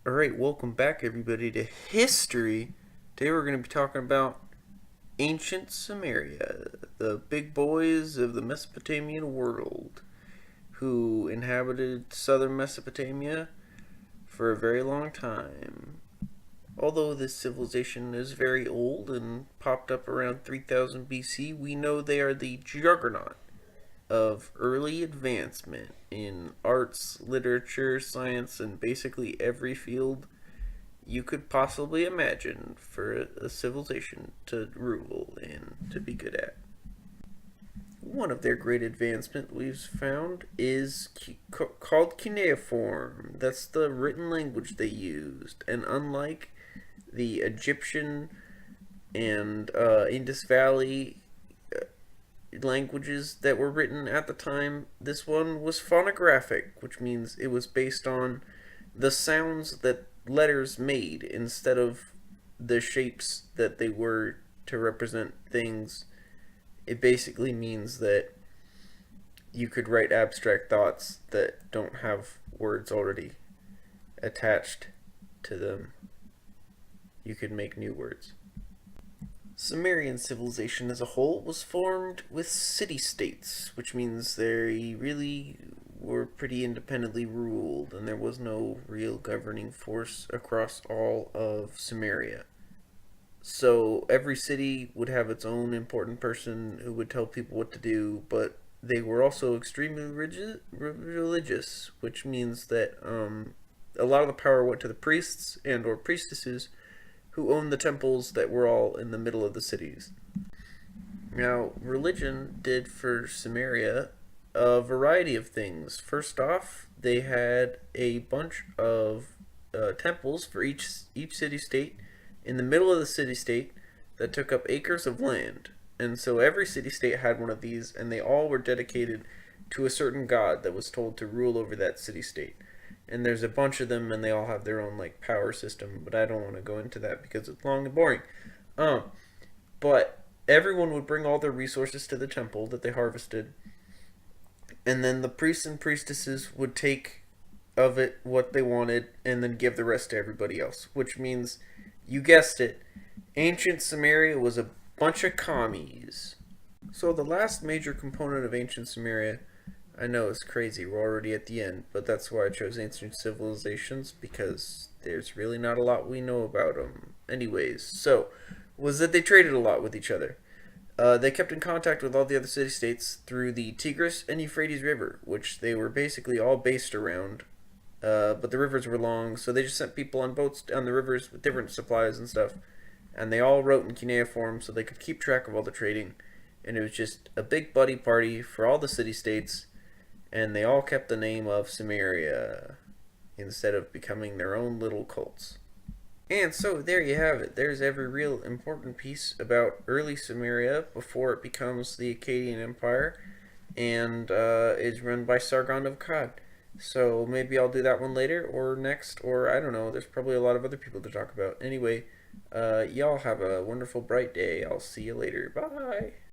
Alright, welcome back everybody to history. Today we're going to be talking about ancient Sumeria, the big boys of the Mesopotamian world, who inhabited southern Mesopotamia for a very long time. Although this civilization is very old and popped up around 3000 BC, we know they are the juggernaut of early advancement in arts, literature, science, and basically every field you could possibly imagine for a civilization to rule and to be good at. One of their great advancements we've found is called cuneiform. That's the written language they used, and unlike the Egyptian and Indus Valley languages that were written at the time, this one was phonographic, which means it was based on the sounds that letters made instead of the shapes that they were to represent things. It basically means that you could write abstract thoughts that don't have words already attached to them. You could make new words. Sumerian civilization as a whole was formed with city-states, which means they really were pretty independently ruled, and there was no real governing force across all of Sumeria. So every city would have its own important person who would tell people what to do, but they were also extremely religious, which means that a lot of the power went to the priests and or priestesses who owned the temples that were all in the middle of the cities. Now, religion did for Sumeria a variety of things. First off, they had a bunch of temples for each city state in the middle of the city state that took up acres of land. And so every city state had one of these, and they all were dedicated to a certain god that was told to rule over that city state. And there's a bunch of them, and they all have their own like power system. But I don't want to go into that because it's long and boring. Um, but everyone would bring all their resources to the temple that they harvested, and then the priests and priestesses would take of it what they wanted, and then give the rest to everybody else. Which means, you guessed it, ancient Sumeria was a bunch of commies. So the last major component of ancient Sumeria, I know it's crazy, we're already at the end, but that's why I chose ancient civilizations, because there's really not a lot we know about them. Anyways, so, was that they traded a lot with each other. They kept in contact with all the other city-states through the Tigris and Euphrates River, which they were basically all based around. But the rivers were long, so they just sent people on boats down the rivers with different supplies and stuff. And they all wrote in cuneiform so they could keep track of all the trading. And it was just a big buddy party for all the city-states, and they all kept the name of Sumeria instead of becoming their own little cults. And so there you have it. There's every real important piece about early Sumeria before it becomes the Akkadian Empire and is run by Sargon of Akkad. So maybe I'll do that one later or next, or I don't know. There's probably a lot of other people to talk about. Anyway, y'all have a wonderful, bright day. I'll see you later. Bye.